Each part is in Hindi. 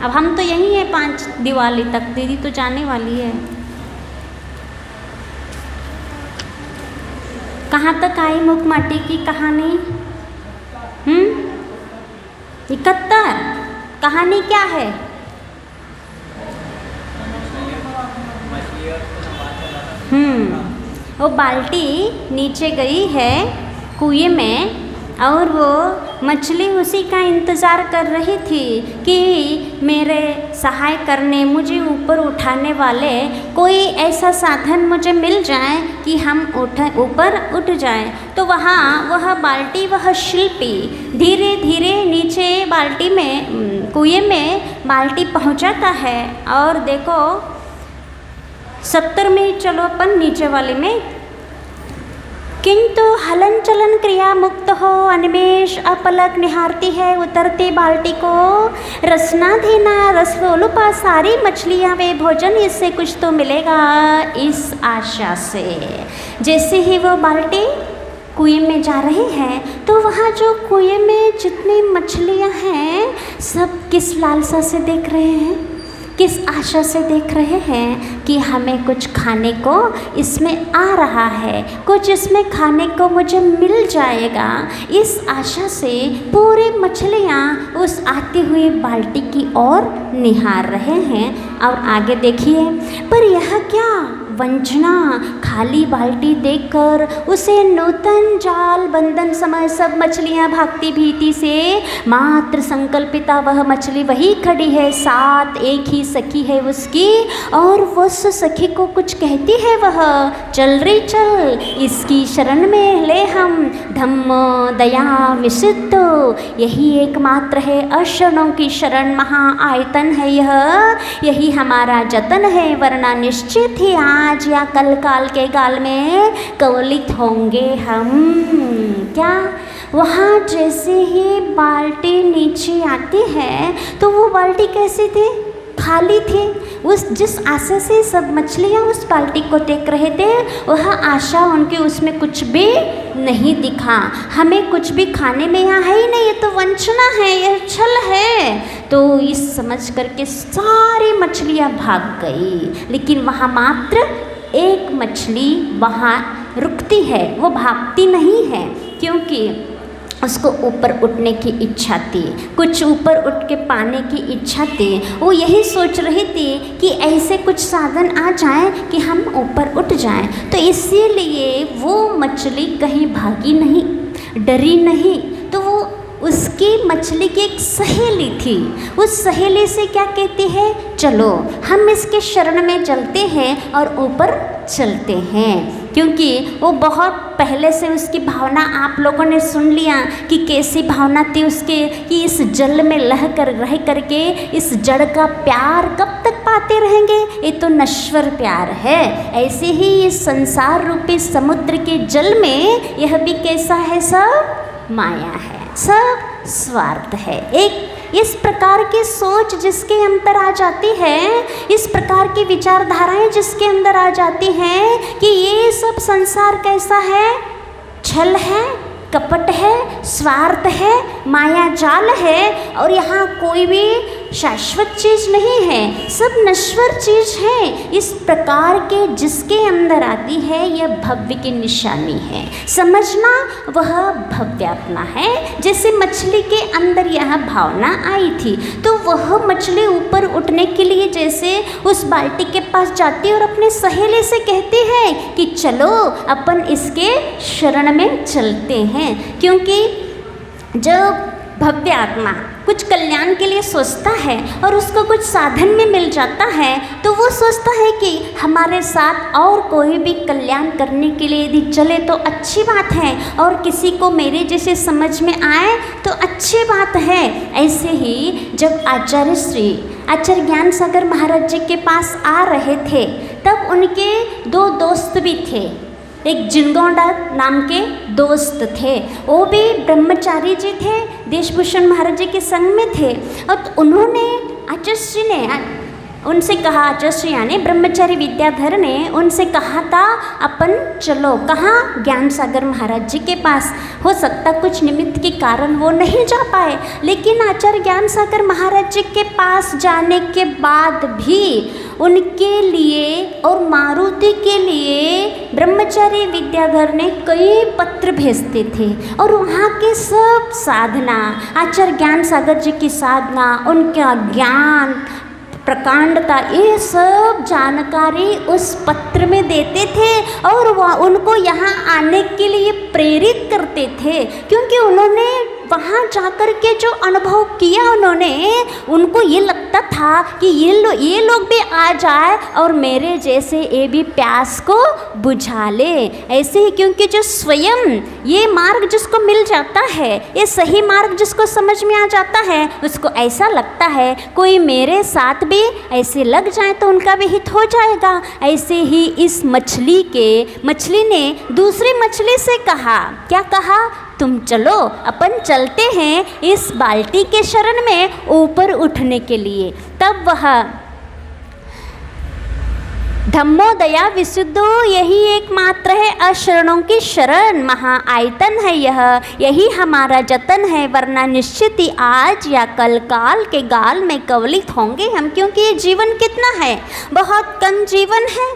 अब हम तो यहीं हैं 5 दिवाली तक, दीदी तो जाने वाली है। कहाँ तक आई मुखमाटी की कहानी? 71। कहानी क्या है? वो बाल्टी नीचे गई है कुएं में और वो मछली उसी का इंतज़ार कर रही थी कि मेरे सहाय करने, मुझे ऊपर उठाने वाले कोई ऐसा साधन मुझे मिल जाए कि हम ऊपर उठ जाए। तो वहाँ वह बाल्टी, वह शिल्पी धीरे धीरे नीचे बाल्टी में, कुएं में बाल्टी पहुँचाता है। और देखो 70 में चलो अपन नीचे वाले में। किंतु हलन चलन क्रिया मुक्त हो अन्वेष अपलक निहारती है उतरती बाल्टी को। रसना देना रसगोलुपा सारी मछलियाँ वे भोजन, इससे कुछ तो मिलेगा इस आशा से। जैसे ही वो बाल्टी कुएं में जा रही है तो वहाँ जो कुएं में जितनी मछलियाँ हैं सब किस लालसा से देख रहे हैं, किस आशा से देख रहे हैं कि हमें कुछ खाने को इसमें आ रहा है, कुछ इसमें खाने को मुझे मिल जाएगा। इस आशा से पूरी मछलियाँ उस आती हुई बाल्टी की ओर निहार रहे हैं। और आगे देखिए, पर यह क्या वंचना, खाली बाल्टी देखकर उसे नूतन जाल बंधन समय सब मछलियाँ भागती भीति से। मात्र संकल्पिता वह मछली वही खड़ी है, साथ एक ही सखी है उसकी और उस सखी को कुछ कहती है वह, चल रे चल इसकी शरण में ले हम, धम्म दया विशुद्ध यही एकमात्र है अशरणों की शरण, महा आयतन है यही हमारा जतन है, वरना निश्चित ही आज या कल काल के गाल में कवलित होंगे हम। क्या वहाँ जैसे ही बाल्टी नीचे आती है तो वो बाल्टी कैसी थी? खाली थी। उस जिस आशा से सब मछलियाँ उस बाल्टी को देख रहे थे वह आशा उनके उसमें कुछ भी नहीं दिखा। हमें कुछ भी खाने में यहाँ है ही नहीं, ये तो वंचना है, यह छल है। तो इस समझ करके सारी मछलियाँ भाग गई, लेकिन वहाँ मात्र एक मछली वहाँ रुकती है, वो भागती नहीं है, क्योंकि उसको ऊपर उठने की इच्छा थी, कुछ ऊपर उठ के पाने की इच्छा थी। वो यही सोच रही थी कि ऐसे कुछ साधन आ जाए कि हम ऊपर उठ जाएं। तो इसीलिए वो मछली कहीं भागी नहीं, डरी नहीं। तो वो उसकी मछली की एक सहेली थी, उस सहेली से क्या कहती है, चलो हम इसके शरण में चलते हैं और ऊपर चलते हैं। क्योंकि वो बहुत पहले से उसकी भावना आप लोगों ने सुन लिया कि कैसी भावना थी उसके, कि इस जल में रह करके इस जड़ का प्यार कब तक पाते रहेंगे, ये तो नश्वर प्यार है। ऐसे ही इस संसार रूपी समुद्र के जल में यह भी कैसा है, सब माया है, सब स्वार्थ है। एक इस प्रकार की सोच जिसके अंदर आ जाती है, इस प्रकार की विचारधाराएं जिसके अंदर आ जाती हैं कि ये सब संसार कैसा है, छल है, कपट है, स्वार्थ है, माया जाल है और यहाँ कोई भी शाश्वत चीज़ नहीं है, सब नश्वर चीज़ है। इस प्रकार के जिसके अंदर आती है यह भव्य की निशानी है। समझना वह भव्यात्मा है। जैसे मछली के अंदर यह भावना आई थी तो वह मछली ऊपर उठने के लिए जैसे उस बाल्टी के पास जाती है और अपने सहेली से कहती है कि चलो अपन इसके शरण में चलते हैं। क्योंकि जब भव्य आत्मा कुछ कल्याण के लिए सोचता है और उसको कुछ साधन में मिल जाता है तो वो सोचता है कि हमारे साथ और कोई भी कल्याण करने के लिए यदि चले तो अच्छी बात है और किसी को मेरे जैसे समझ में आए तो अच्छी बात है। ऐसे ही जब आचार्य ज्ञान सागर महाराज जी के पास आ रहे थे तब उनके 2 दोस्त भी थे। एक जिनगौंडा नाम के दोस्त थे, वो भी ब्रह्मचारी जी थे, देशभूषण महाराज जी के संग में थे। और उन्होंने आचार्य जी ने उनसे कहा, आचार्य यानी ब्रह्मचारी विद्याधर ने उनसे कहा था अपन चलो, कहाँ? ज्ञान सागर महाराज जी के पास। हो सकता कुछ निमित्त के कारण वो नहीं जा पाए, लेकिन आचार्य ज्ञान सागर महाराज जी के पास जाने के बाद भी उनके लिए और मारुति के लिए ब्रह्मचारी विद्याधर ने कई पत्र भेजते थे, और वहाँ के सब साधना, आचार्य ज्ञान सागर जी की साधना, उनका ज्ञान, प्रकांडता, ये सब जानकारी उस पत्र में देते थे, और वह उनको यहाँ आने के लिए प्रेरित करते थे, क्योंकि उन्होंने वहाँ जाकर के जो अनुभव किया उनको ये लगता था कि ये लोग भी आ जाए और मेरे जैसे ये भी प्यास को बुझा ले। ऐसे ही, क्योंकि जो स्वयं ये मार्ग जिसको मिल जाता है, ये सही मार्ग जिसको समझ में आ जाता है, उसको ऐसा लगता है कोई मेरे साथ भी ऐसे लग जाए तो उनका भी हित हो जाएगा। ऐसे ही इस मछली ने दूसरी मछली से कहा, क्या कहा? तुम चलो, अपन चलते हैं इस बाल्टी के शरण में ऊपर उठने के लिए। तब वह धम्मो दया विशुद्धो, यही एकमात्र है अशरणों की शरण, महा आयतन है यही हमारा जतन है, वरना निश्चित ही आज या कल काल के गाल में कवलित होंगे हम, क्योंकि ये जीवन कितना है, बहुत कम जीवन है,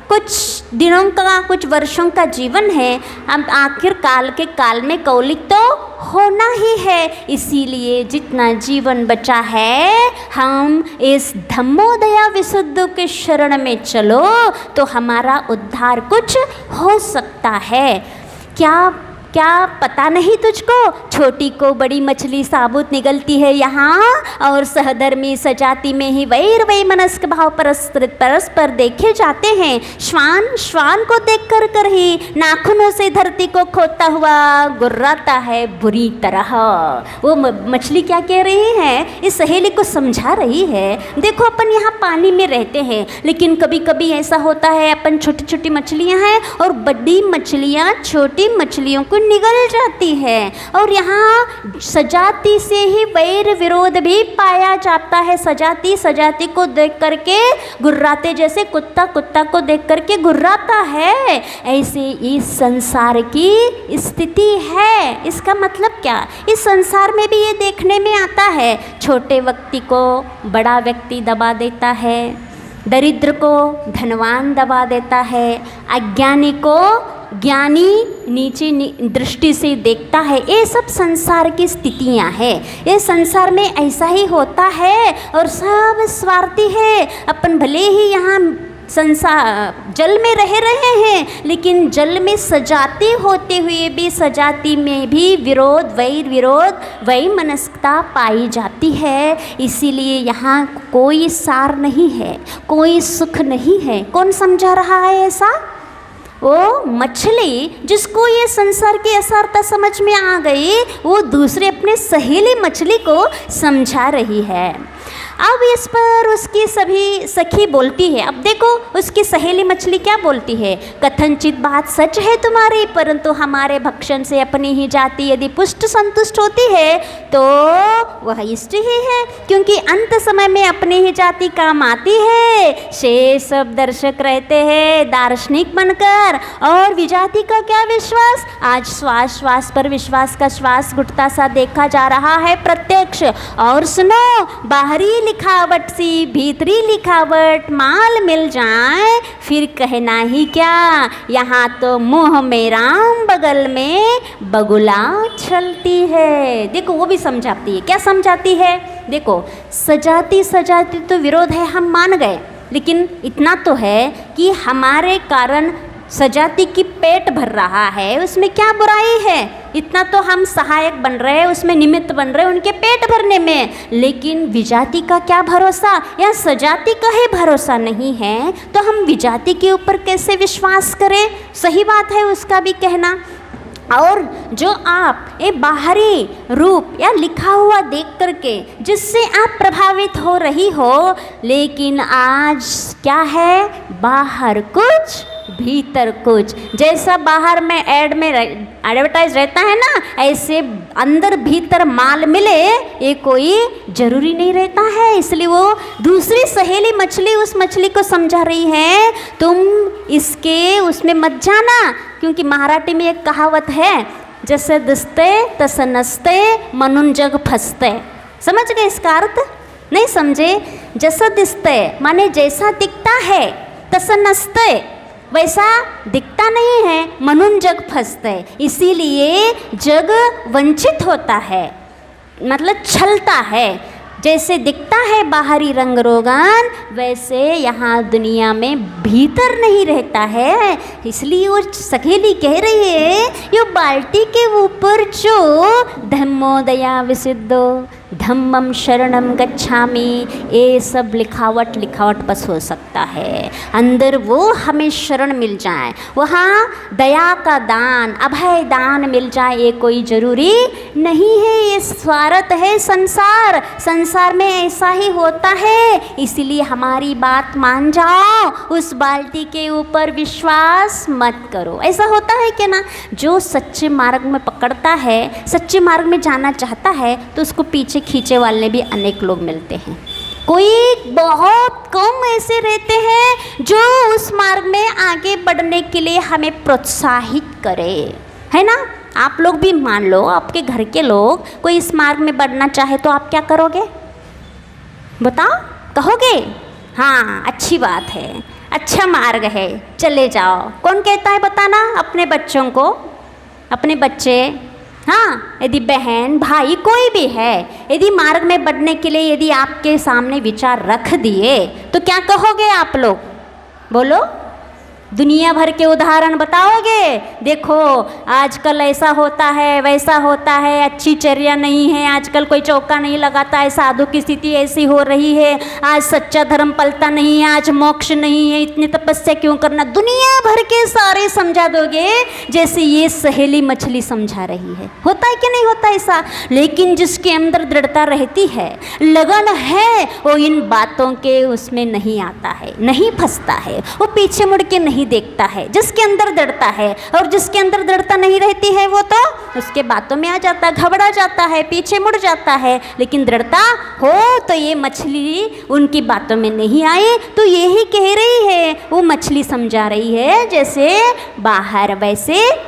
कुछ दिनों का, कुछ वर्षों का जीवन है। हम आखिर काल में कौलिक तो होना ही है, इसीलिए जितना जीवन बचा है हम इस धम्मोदया विशुद्ध के शरण में चलो तो हमारा उद्धार कुछ हो सकता है। क्या पता नहीं तुझको, छोटी को बड़ी मछली साबुत निगलती है यहाँ, और सहधर्मी सजाति में ही वैर मनस्क भाव परस्पर देखे जाते हैं। श्वान को देख कर ही नाखूनों से धरती को खोदता हुआ गुर्राता है बुरी तरह। वो मछली क्या कह रही है, इस सहेली को समझा रही है, देखो अपन यहाँ पानी में रहते हैं, लेकिन कभी कभी ऐसा होता है अपन छोटी छोटी मछलियाँ हैं और बड़ी मछलियाँ छोटी मछलियों को निगल जाती है, और यहाँ सजाति से ही वैर विरोध भी पाया जाता है। सजाति को देख करके गुर्राते, जैसे कुत्ता को देख करके गुर्राता है, ऐसे इस संसार की स्थिति है। इसका मतलब क्या, इस संसार में भी ये देखने में आता है, छोटे व्यक्ति को बड़ा व्यक्ति दबा देता है, दरिद्र को धनवान दबा देता है, अज्ञानी को ज्ञानी नीचे दृष्टि से देखता है। ये सब संसार की स्थितियाँ हैं, ये संसार में ऐसा ही होता है, और सब स्वार्थी है। अपन भले ही यहाँ संसार जल में रह रहे हैं, लेकिन जल में सजाती होते हुए भी सजाती में भी विरोध वही मनस्कता पाई जाती है। इसीलिए यहाँ कोई सार नहीं है, कोई सुख नहीं है। कौन समझा रहा है ऐसा? वो मछली जिसको ये संसार की असारता समझ में आ गई, वो दूसरे अपने सहेली मछली को समझा रही है। अब इस पर उसकी सभी सखी बोलती है। अब देखो उसकी सहेली मछली क्या बोलती है, कथनचित बात सच है तुम्हारी, परंतु हमारे भक्षण से अपनी ही जाति यदि पुष्ट संतुष्ट होती है तो वह इष्ट ही है, क्योंकि अंत समय में अपनी ही जाति काम आती है। शेष सब दर्शक रहते हैं दार्शनिक बनकर, और विजाति का क्या विश्वास, आज श्वास श्वास पर विश्वास का श्वास घुटता सा देखा जा रहा है प्रत्यक्ष। और सुनो, बाहरी लिखावट सी भीतरी लिखावट माल मिल जाए फिर कहना ही क्या, यहाँ तो मुँह में राम बगल में बगुला चलती है। देखो वो भी समझाती है, क्या समझाती है, देखो सजाती तो विरोध है हम मान गए, लेकिन इतना तो है कि हमारे कारण सजाति की पेट भर रहा है, उसमें क्या बुराई है, इतना तो हम सहायक बन रहे हैं, उसमें निमित्त बन रहे हैं उनके पेट भरने में। लेकिन विजाति का क्या भरोसा, या सजाति का ही भरोसा नहीं है तो हम विजाति के ऊपर कैसे विश्वास करें। सही बात है उसका भी कहना। और जो आप ये बाहरी रूप या लिखा हुआ देख करके जिससे आप प्रभावित हो रही हो, लेकिन आज क्या है, बाहर कुछ भीतर कुछ, जैसा बाहर में एड में एडवर्टाइज रहता है ना, ऐसे अंदर भीतर माल मिले ये कोई जरूरी नहीं रहता है। इसलिए वो दूसरी सहेली मछली उस मछली को समझा रही है, तुम इसके उसमें मत जाना, क्योंकि मराठी में एक कहावत है, जैसे दिसते तस नसते मनुन जग फंसते। समझ गए इसका अर्थ? नहीं समझे? जैसा दिसते माने जैसा दिखता है, तस नसते वैसा दिखता नहीं है, मनुन जग फंसते, इसीलिए जग वंचित होता है, मतलब छलता है। जैसे दिखता है बाहरी रंग रोगन, वैसे यहाँ दुनिया में भीतर नहीं रहता है। इसलिए वो सहेली कह रही है, ये बाल्टी के ऊपर जो धम्मो दया विसिद्धो धम्मम शरणम गच्छामि, ये सब लिखावट बस हो सकता है। अंदर वो हमें शरण मिल जाए, वहाँ दया का दान, अभय दान मिल जाए, ये कोई ज़रूरी नहीं है। ये स्वार्थ है संसार, संसार में ऐसा ही होता है। इसीलिए हमारी बात मान जाओ, उस बाल्टी के ऊपर विश्वास मत करो। ऐसा होता है क्या ना, जो सच्चे मार्ग में पकड़ता है, सच्चे मार्ग में जाना चाहता है, तो उसको पीछे खींचे वाले भी अनेक लोग मिलते हैं। कोई बहुत कम ऐसे रहते हैं जो उस मार्ग में आगे बढ़ने के लिए हमें प्रोत्साहित करे, है ना। आप लोग भी मान लो, आपके घर के लोग कोई इस मार्ग में बढ़ना चाहे तो आप क्या करोगे? बताओ, कहोगे हाँ अच्छी बात है, अच्छा मार्ग है, चले जाओ। कौन कहता है बताना? अपने बच्चों को, अपने बच्चे, हाँ, यदि बहन भाई कोई भी है, यदि मार्ग में बढ़ने के लिए यदि आपके सामने विचार रख दिए तो क्या कहोगे आप लोग? बोलो, दुनिया भर के उदाहरण बताओगे, देखो आजकल ऐसा होता है, वैसा होता है, अच्छी चर्या नहीं है, आजकल कोई चौका नहीं लगाता है, साधु की स्थिति ऐसी हो रही है, आज सच्चा धर्म पलता नहीं है, आज मोक्ष नहीं है, इतनी तपस्या क्यों करना, दुनिया भर के सारे समझा दोगे जैसे ये सहेली मछली समझा रही है। होता है कि नहीं होता ऐसा? लेकिन जिसके अंदर दृढ़ता रहती है, लगन है, वो इन बातों के उसमें नहीं आता है, नहीं फंसता है, वो पीछे मुड़ के नहीं देखता है। जिसके अंदर दृढ़ता है, और जिसके अंदर दृढ़ता नहीं रहती है वो तो उसके बातों में आ जाता है, घबरा जाता है, पीछे मुड़ जाता है। लेकिन दृढ़ता हो तो ये मछली उनकी बातों में नहीं आई, तो यही कह रही है, वो मछली समझा रही है, जैसे बाहर वैसे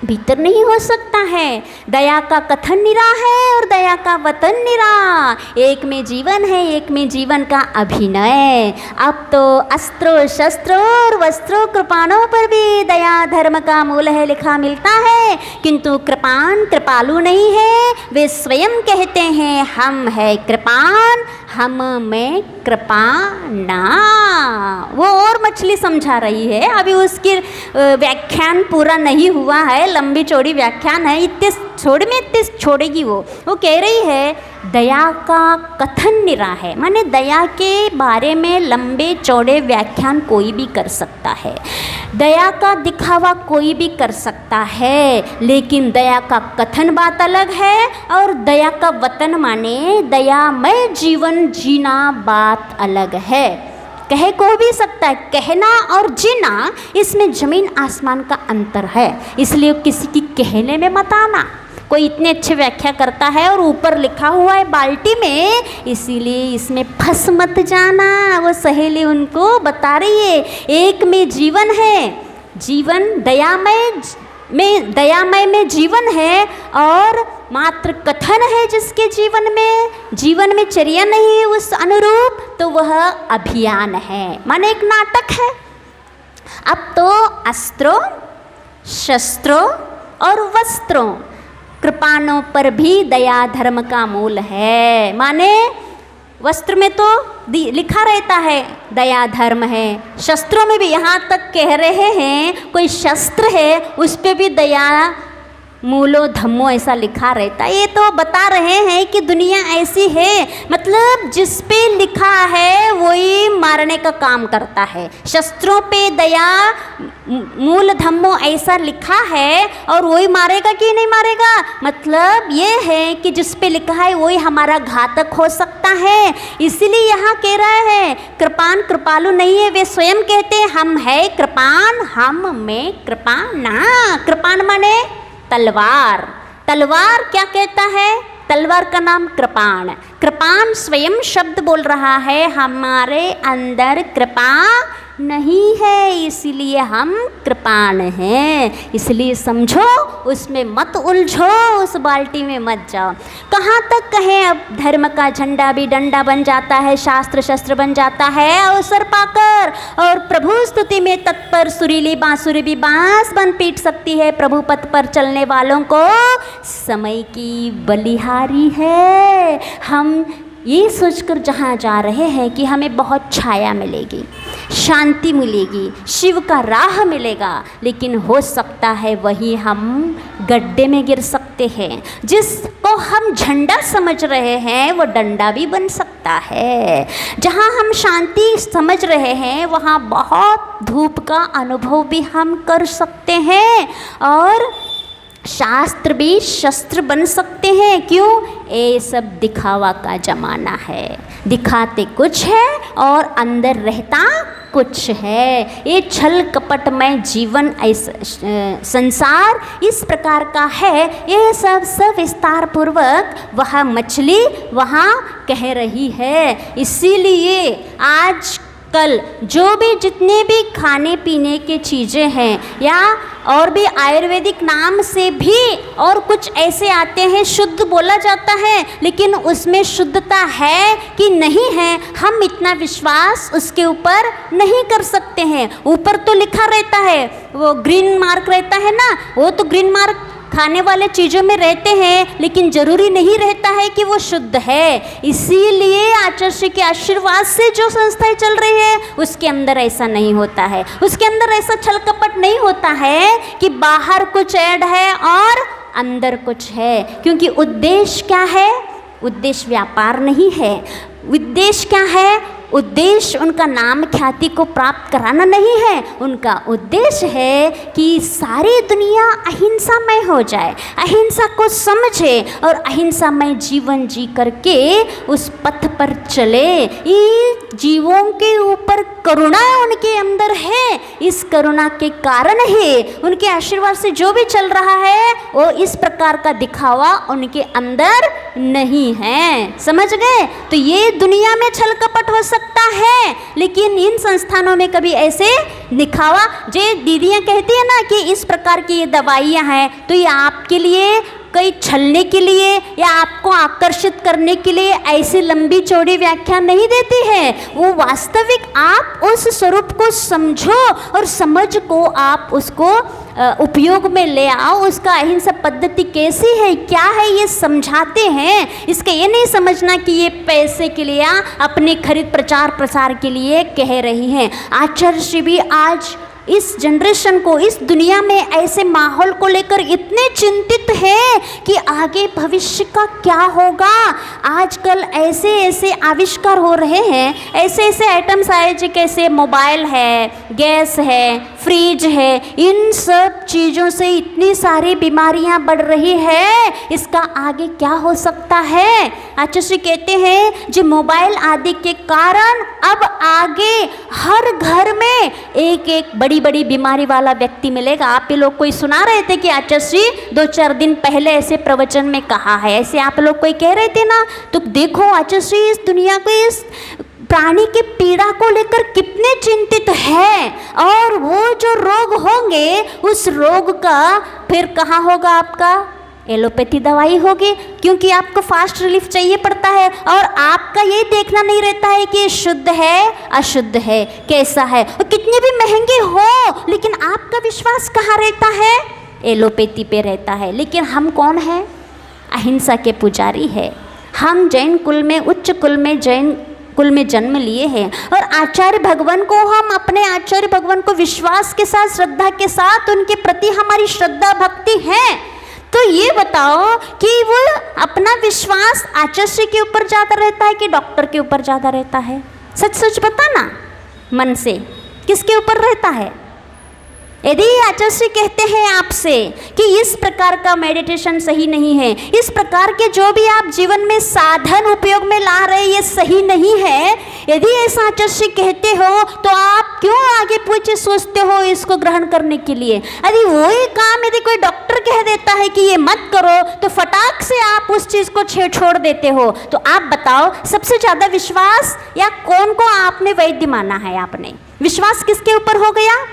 भीतर नहीं हो सकता है। दया का कथन निरा है और दया का वतन निरा, एक में जीवन है, एक में जीवन का अभिनय। अब तो अस्त्रों शस्त्रों और वस्त्रों कृपाणों पर भी दया धर्म का मूल है लिखा मिलता है, किंतु कृपान कृपालु नहीं है। वे स्वयं कहते हैं हम है कृपान, हम में कृपाना। वो और मछली समझा रही है, अभी उसकी व्याख्यान पूरा नहीं हुआ है, लंबी चौड़ी व्याख्यान है, इतने छोड़ में इतने छोड़ेगी वो कह रही है दया का कथन निरा है, माने दया के बारे में लंबे चौड़े व्याख्यान कोई भी कर सकता है, दया का दिखावा कोई भी कर सकता है, लेकिन दया का कथन बात अलग है, और दया का वतन माने दयामय जीवन जीना बात अलग है। कह को भी सकता है, कहना और जीना इसमें ज़मीन आसमान का अंतर है, इसलिए किसी की कहने में मत आना। कोई इतने अच्छे व्याख्या करता है और ऊपर लिखा हुआ है बाल्टी में, इसीलिए इसमें फंस मत जाना। वो सहेली उनको बता रही है, एक में जीवन है, जीवन दयामय में जीवन है, और मात्र कथन है जिसके जीवन में चर्या नहीं है उस अनुरूप, तो वह अभियान है, माने एक नाटक है। अब तो अस्त्रों शस्त्रों और वस्त्रों कृपाणों पर भी दया धर्म का मूल है, माने वस्त्र में तो लिखा रहता है दया धर्म है, शस्त्रों में भी यहाँ तक कह रहे हैं कोई शस्त्र है उस पे भी दया मूलो धम्मो ऐसा लिखा रहता है। ये तो बता रहे हैं कि दुनिया ऐसी है, मतलब जिस पे लिखा है वही मारने का काम करता है। शस्त्रों पे दया मूल धम्मो ऐसा लिखा है और वही मारेगा कि नहीं मारेगा, मतलब ये है कि जिस पे लिखा है वही हमारा घातक हो सकता है। इसीलिए यहाँ कह रहा है कृपान कृपालु नहीं है, वे स्वयं कहते हैं हम है कृपान, हम में कृपाना। कृपान माने तलवार, तलवार क्या कहता है? तलवार का नाम कृपाण। कृपाण स्वयं शब्द बोल रहा है हमारे अंदर कृपा नहीं है, इसीलिए हम कृपाण हैं। इसलिए समझो, उसमें मत उलझो, उस बाल्टी में मत जाओ। कहाँ तक कहें, अब धर्म का झंडा भी डंडा बन जाता है, शास्त्र शस्त्र बन जाता है अवसर पाकर, और प्रभु स्तुति में तत्पर सुरीली बांसुरी भी बांस बन पीट सकती है। प्रभु पथ पर चलने वालों को समय की बलिहारी है। हम ये सोचकर जहाँ जा रहे हैं कि हमें बहुत छाया मिलेगी, शांति मिलेगी, शिव का राह मिलेगा, लेकिन हो सकता है वही हम गड्ढे में गिर सकते हैं। जिसको हम झंडा समझ रहे हैं वो डंडा भी बन सकता है। जहाँ हम शांति समझ रहे हैं वहाँ बहुत धूप का अनुभव भी हम कर सकते हैं, और शास्त्र भी शस्त्र बन सकते हैं। क्यों? ये सब दिखावा का ज़माना है। दिखाते कुछ है और अंदर रहता कुछ है। ये छल कपट में जीवन, ऐसा संसार इस प्रकार का है। ये सब सविस्तार पूर्वक वह मछली वहाँ कह रही है। इसीलिए आज कल जो भी जितने भी खाने पीने के चीज़ें हैं, या और भी आयुर्वेदिक नाम से भी और कुछ ऐसे आते हैं, शुद्ध बोला जाता है, लेकिन उसमें शुद्धता है कि नहीं है हम इतना विश्वास उसके ऊपर नहीं कर सकते हैं। ऊपर तो लिखा रहता है, वो ग्रीन मार्क रहता है ना, वो तो ग्रीन मार्क खाने वाले चीज़ों में रहते हैं, लेकिन जरूरी नहीं रहता है कि वो शुद्ध है। इसीलिए आचार्य के आशीर्वाद से जो संस्थाएं चल रही है उसके अंदर ऐसा नहीं होता है। उसके अंदर ऐसा छल कपट नहीं होता है कि बाहर कुछ ऐड है और अंदर कुछ है। क्योंकि उद्देश्य क्या है? उद्देश्य व्यापार नहीं है। उद्देश्य क्या है? उद्देश्य उनका नाम ख्याति को प्राप्त कराना नहीं है। उनका उद्देश्य है कि सारी दुनिया अहिंसामय हो जाए, अहिंसा को समझे और अहिंसामय जीवन जी करके उस पथ पर चले। ये जीवों के ऊपर करुणा उनके अंदर है। इस करुणा के कारण ही उनके आशीर्वाद से जो भी चल रहा है वो इस प्रकार का दिखावा उनके अंदर नहीं है। समझ गए? तो ये दुनिया में छल कपट हो सकता है, लेकिन इन संस्थानों में कभी ऐसे दिखावा, जे दीदियां कहती है ना कि इस प्रकार की ये दवाइयां हैं, तो ये आपके लिए कई छलने के लिए या आपको आकर्षित करने के लिए ऐसी लंबी चौड़ी व्याख्या नहीं देती है। वो वास्तविक आप उस स्वरूप को समझो और समझ को आप उसको उपयोग में ले आओ। उसका अहिंसा पद्धति कैसी है, क्या है, ये समझाते हैं। इसका ये नहीं समझना कि ये पैसे के लिए या अपने खरीद प्रचार प्रसार के लिए कह रही हैं। आचार्य श्री भी आज इस जनरेशन को, इस दुनिया में ऐसे माहौल को लेकर इतने चिंतित हैं कि आगे भविष्य का क्या होगा। आजकल ऐसे ऐसे आविष्कार हो रहे हैं, ऐसे ऐसे आइटम्स आए जैसे मोबाइल है, गैस है, फ्रिज है, इन सब चीज़ों से इतनी सारी बीमारियां बढ़ रही है। इसका आगे क्या हो सकता है? आचार्य कहते हैं जो मोबाइल आदि के कारण अब आगे हर घर में एक एक बड़ी बीमारी वाला व्यक्ति मिलेगा। आप ये लोग कोई सुना रहे थे कि आचार्य 2-4 दिन पहले ऐसे प्रवचन में कहा है, ऐसे आप लोग कोई कह रहे थे ना। तो देखो आचार्य इस दुनिया को, इस प्राणी की पीड़ा को लेकर कितने चिंतित है, और वो जो रोग होंगे उस रोग का फिर कहाँ होगा? आपका एलोपैथी दवाई होगी, क्योंकि आपको फास्ट रिलीफ चाहिए पड़ता है, और आपका ये देखना नहीं रहता है कि शुद्ध है अशुद्ध है, कैसा है, और कितने भी महंगे हो, लेकिन आपका विश्वास कहाँ रहता है? एलोपैथी पे रहता है। लेकिन हम कौन हैं? अहिंसा के पुजारी है। हम जैन कुल में, उच्च कुल में, जैन कुल में जन्म लिए हैं, और आचार्य भगवान को, हम अपने आचार्य भगवान को विश्वास के साथ, श्रद्धा के साथ उनके प्रति हमारी श्रद्धा भक्ति है। तो ये बताओ कि वो अपना विश्वास आचार्य के ऊपर ज़्यादा रहता है कि डॉक्टर के ऊपर ज़्यादा रहता है? सच सच बता ना, मन से किसके ऊपर रहता है? यदि आचार्य कहते हैं आपसे कि इस प्रकार का मेडिटेशन सही नहीं है, इस प्रकार के जो भी आप जीवन में साधन उपयोग में ला रहे ये सही नहीं है, यदि ऐसा आचार्य कहते हो तो आप क्यों आगे आगे पीछे सोचते हो इसको ग्रहण करने के लिए। यदि वही काम यदि कोई डॉक्टर कह देता है कि ये मत करो तो फटाक से आप उस चीज को छोड़ देते हो। तो आप बताओ सबसे ज्यादा विश्वास या कौन को आपने वैद्य माना है? आपने विश्वास किसके ऊपर हो गया?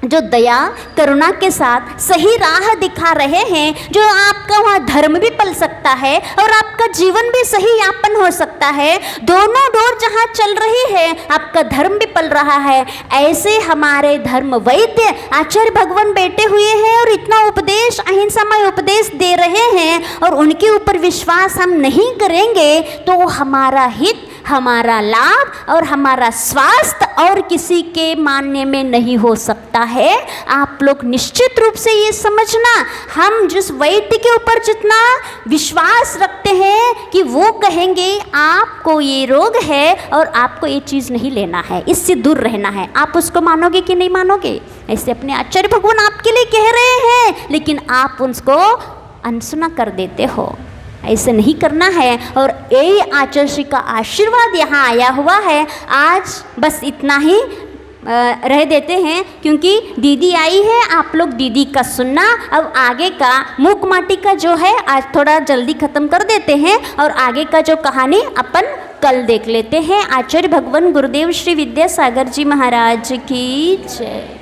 जो दया करुणा के साथ सही राह दिखा रहे हैं, जो आपका वहाँ धर्म भी पल सकता है और आपका जीवन भी सही यापन हो सकता है। दोनों डोर जहाँ चल रही है आपका धर्म भी पल रहा है। ऐसे हमारे धर्म वैद्य आचार्य भगवान बैठे हुए हैं और इतना उपदेश अहिंसामय उपदेश दे रहे हैं और उनके ऊपर विश्वास हम नहीं करेंगे तो हमारा हित, हमारा लाभ और हमारा स्वास्थ्य और किसी के मानने में नहीं हो सकता है। आप लोग निश्चित रूप से ये समझना, हम जिस वैद्य के ऊपर जितना विश्वास रखते हैं कि वो कहेंगे आपको ये रोग है और आपको ये चीज़ नहीं लेना है, इससे दूर रहना है, आप उसको मानोगे कि नहीं मानोगे? ऐसे अपने आचार्य भगवान आपके लिए कह रहे हैं लेकिन आप उसको अनसुना कर देते हो। ऐसे नहीं करना है। और यही आचार्य श्री का आशीर्वाद यहाँ आया हुआ है। आज बस इतना ही रह देते हैं क्योंकि दीदी आई है, आप लोग दीदी का सुनना। अब आगे का मूक माटी का जो है आज थोड़ा जल्दी ख़त्म कर देते हैं और आगे का जो कहानी अपन कल देख लेते हैं। आचार्य भगवान गुरुदेव श्री विद्यासागर जी महाराज की जय।